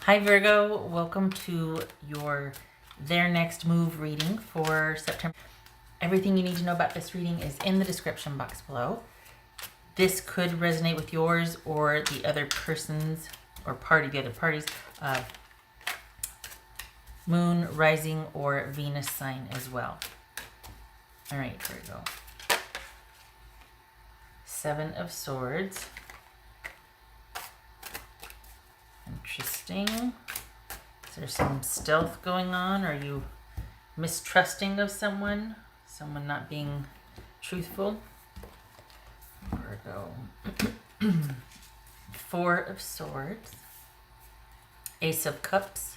Hi Virgo, welcome to your Their Next Move reading for September. Everything you need to know about this reading is in the description box below. This could resonate with yours or the other person's or the other party's moon, rising, or Venus sign as well. All right, Virgo. Seven of Swords. Interesting. Is there some stealth going on? Are you mistrusting of someone? Someone not being truthful? Virgo. Four of Swords. Ace of Cups.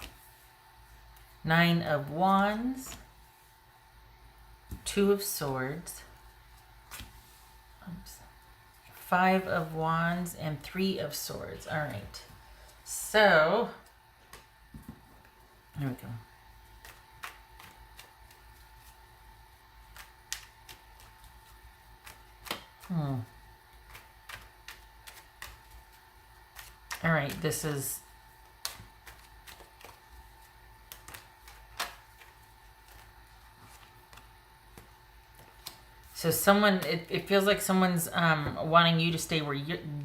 Nine of Wands. Two of Swords. Oops. Five of Wands and Three of Swords. All right. So, here we go. All right, this is so someone, it feels like someone's wanting you to stay where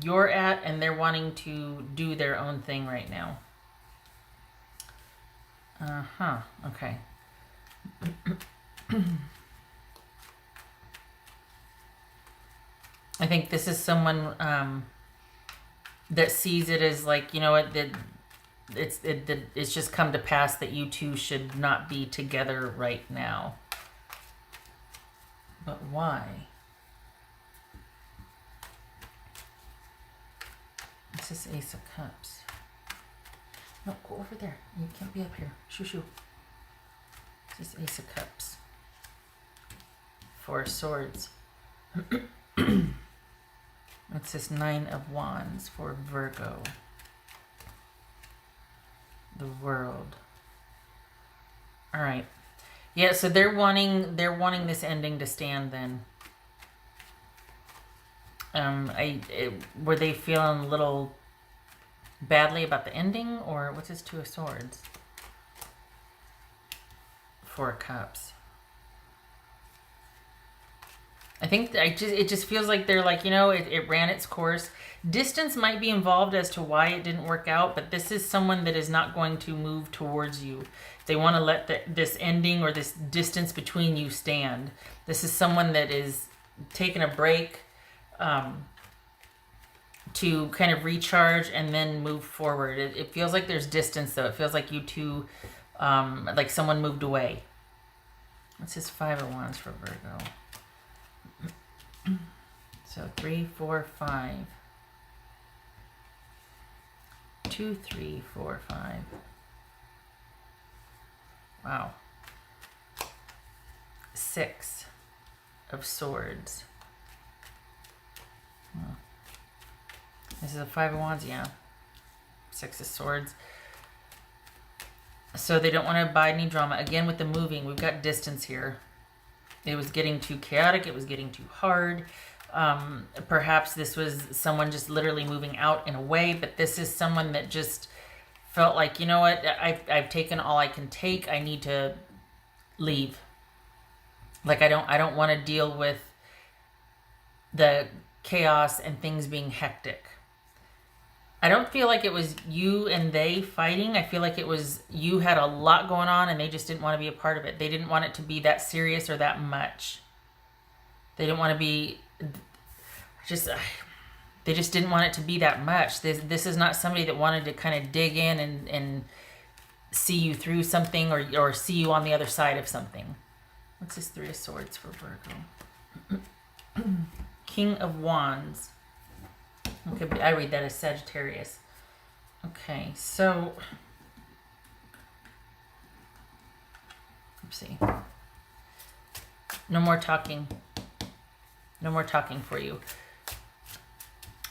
you're at, and they're wanting to do their own thing right now. Okay. I think this is someone that sees it as like, you know what, it's just come to pass that you two should not be together right now. But why? It's this Ace of Cups. No, go over there. You can't be up here. Shoo shoo. It's this Ace of Cups. Four of Swords. It's this Nine of Wands for Virgo. The World. All right. Yeah, so they're wanting this ending to stand then. Were they feeling a little badly about the ending, or what's this Two of Swords? Four of Cups. I think it just feels like they're like, you know, it ran its course. Distance might be involved as to why it didn't work out, but this is someone that is not going to move towards you. They want to let this ending or this distance between you stand. This is someone that is taking a break to kind of recharge and then move forward. It feels like there's distance, though. It feels like you two, like someone moved away. What's this Five of Wands for Virgo? So 3, 4, 5. 2, 3, 4, 5. Wow. Six of Swords. This is a Five of Wands, yeah. Six of Swords. So they don't want to abide any drama. Again, with the moving, we've got distance here. It was getting too chaotic. It was getting too hard. Perhaps this was someone just literally moving out in a way, but this is someone that just felt like, you know what, I've taken all I can take. I need to leave. Like I don't want to deal with the chaos and things being hectic. I don't feel like it was you and they fighting. I feel like it was you had a lot going on and they just didn't want to be a part of it. They didn't want it to be that serious or that much. They didn't want to be they just didn't want it to be that much. This is not somebody that wanted to kind of dig in and see you through something or see you on the other side of something. What's this Three of Swords for Virgo? King of Wands. Okay, I read that as Sagittarius. Okay, so let's see. No more talking. No more talking for you.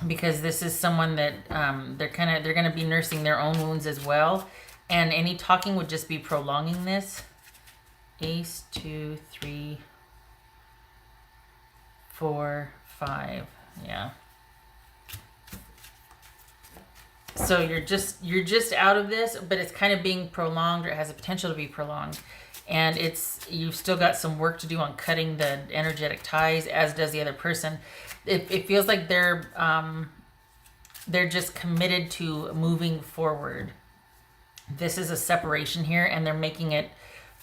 Because this is someone that they're going to be nursing their own wounds as well, and any talking would just be prolonging this. Ace, 2, 3, 4, 5. Yeah. So you're just out of this, but it's kind of being prolonged, or it has the potential to be prolonged. And you've still got some work to do on cutting the energetic ties, as does the other person. It feels like they're just committed to moving forward. This is a separation here, and they're making it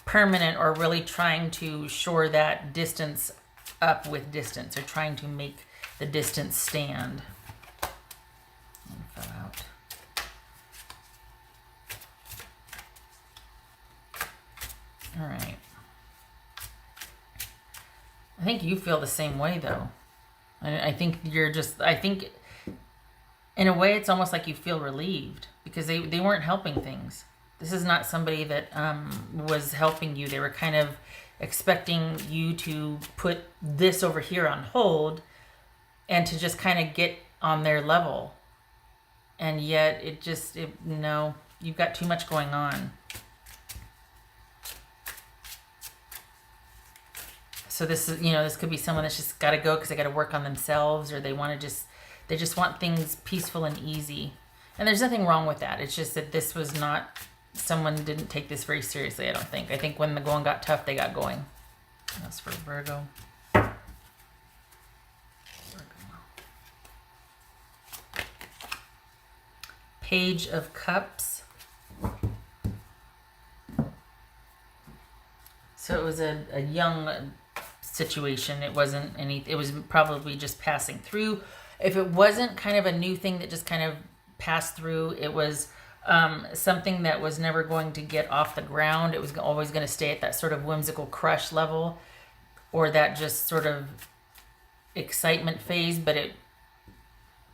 permanent, or really trying to shore that distance up with distance, or trying to make the distance stand. Out. All right. I think you feel the same way, though. I think I think in a way it's almost like you feel relieved, because they weren't helping things. This is not somebody that was helping you. They were kind of expecting you to put this over here on hold and to just kind of get on their level. And yet no, you've got too much going on. So this is, this could be someone that's just got to go because they got to work on themselves, or they just want things peaceful and easy. And there's nothing wrong with that. It's just that this was not, someone didn't take this very seriously, I don't think. I think when the going got tough, they got going. That's for Virgo. Page of Cups. So it was a young situation. It wasn't it was probably just passing through. If it wasn't kind of a new thing that just kind of passed through, it was something that was never going to get off the ground. It was always going to stay at that sort of whimsical crush level, or that just sort of excitement phase, but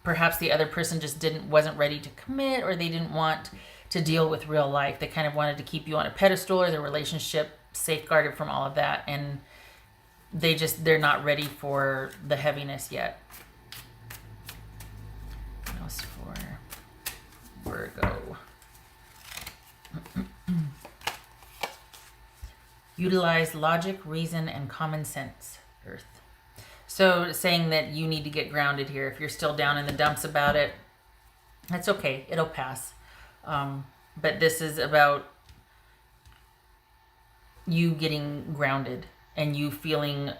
perhaps the other person just wasn't ready to commit, or they didn't want to deal with real life. They kind of wanted to keep you on a pedestal, or the relationship safeguarded from all of that, and they're not ready for the heaviness yet. What else for Virgo? Utilize logic, reason, and common sense, Earth. So saying that you need to get grounded here. If you're still down in the dumps about it, that's okay. It'll pass. But this is about you getting grounded and you feeling,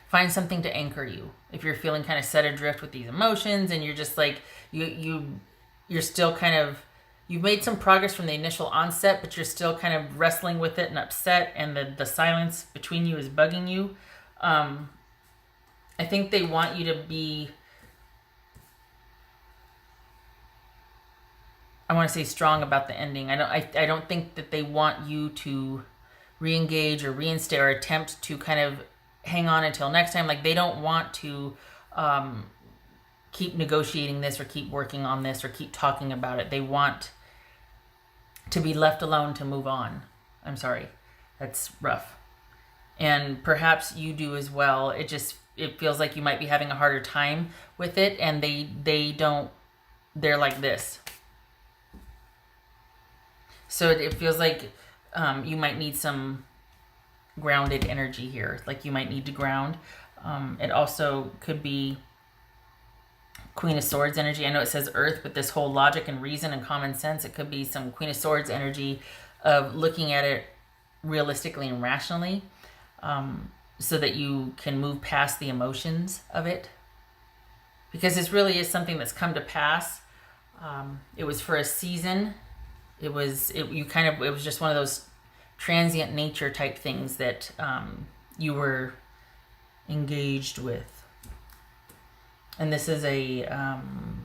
find something to anchor you. If you're feeling kind of set adrift with these emotions, and you're just like, you're still kind of, you've made some progress from the initial onset, but you're still kind of wrestling with it and upset, and the silence between you is bugging you. I think they want you to be, I want to say strong about the ending. I don't think that they want you to re-engage or reinstate or attempt to kind of hang on until next time. Like, they don't want to keep negotiating this, or keep working on this, or keep talking about it. They want to be left alone to move on. I'm sorry. That's rough. And perhaps you do as well. It feels like you might be having a harder time with it, and they're like this. So it feels like you might need some grounded energy here. Like, you might need to ground. It also could be Queen of Swords energy. I know it says Earth, but this whole logic and reason and common sense, it could be some Queen of Swords energy of looking at it realistically and rationally, so that you can move past the emotions of it. Because this really is something that's come to pass. It was for a season. It was just one of those transient nature type things that you were engaged with. And this is a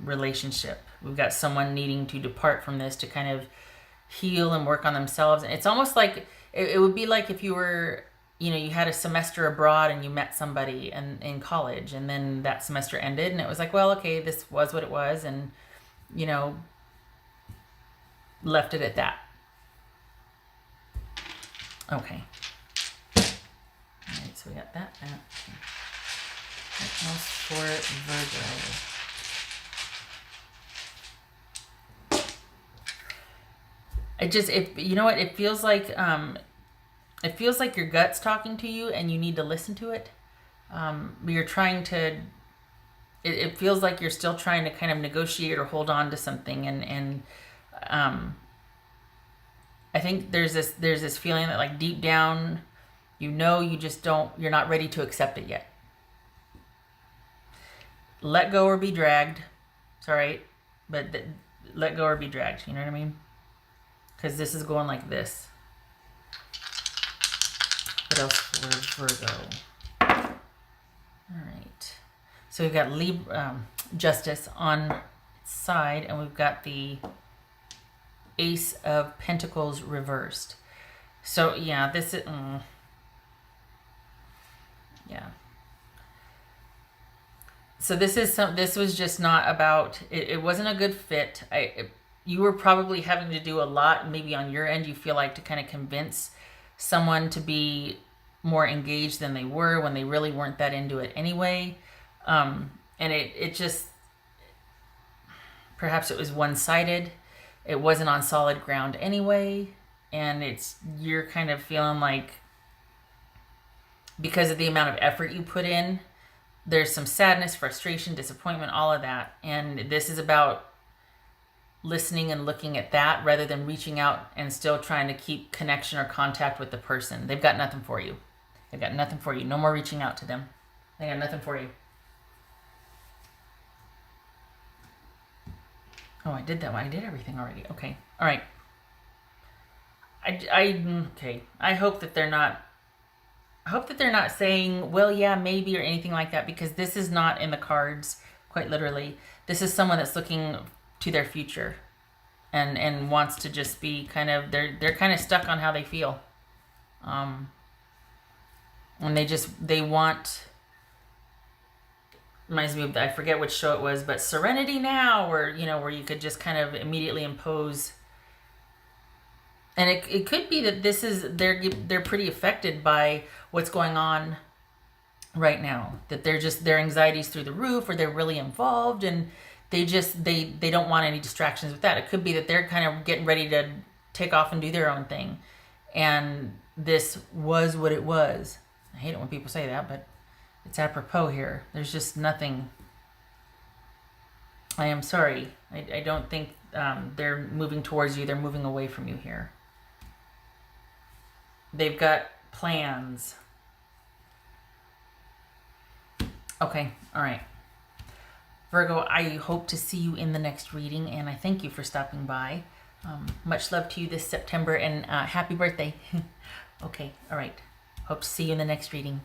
relationship. We've got someone needing to depart from this to kind of heal and work on themselves. And it's almost like, it would be like if you were, you had a semester abroad and you met somebody in college, and then that semester ended, and it was like, well, okay, this was what it was, and, left it at that. Okay. All right, so we got that. What else for Virgo? It feels like your gut's talking to you, and you need to listen to it. You're trying to it feels like you're still trying to kind of negotiate or hold on to something, and I think there's this feeling that like deep down, you just don't, you're not ready to accept it yet. Let go or be dragged. It's all right, but let go or be dragged. You know what I mean? Because this is going like this. What else for Virgo? All right. So we've got Justice on its side, and we've got the Ace of Pentacles reversed. So yeah, this is yeah. So this was just not about it. It wasn't a good fit. You were probably having to do a lot, maybe on your end. You feel like to kind of convince someone to be more engaged than they were when they really weren't that into it anyway. And it just, perhaps it was one-sided. It wasn't on solid ground anyway. And you're kind of feeling like, because of the amount of effort you put in, there's some sadness, frustration, disappointment, all of that. And this is about listening and looking at that rather than reaching out and still trying to keep connection or contact with the person. They've got nothing for you. They've got nothing for you. No more reaching out to them. They got nothing for you. Oh, I did that one. I did everything already. Okay. All right. Okay. I hope that they're not saying, well, yeah, maybe, or anything like that, because this is not in the cards, quite literally. This is someone that's looking to their future and wants to just be kind of, they're kind of stuck on how they feel. And they want, reminds me of, I forget which show it was, but Serenity Now, where you could just kind of immediately impose. And it could be that they're pretty affected by what's going on right now. That their anxiety's through the roof, or they're really involved, and they don't want any distractions with that. It could be that they're kind of getting ready to take off and do their own thing. And this was what it was. I hate it when people say that, but it's apropos here. There's just nothing. I am sorry. I don't think they're moving towards you. They're moving away from you here. They've got plans. Okay, all right. Virgo, I hope to see you in the next reading, and I thank you for stopping by. Much love to you this September, and happy birthday. Okay, all right. Hope to see you in the next reading.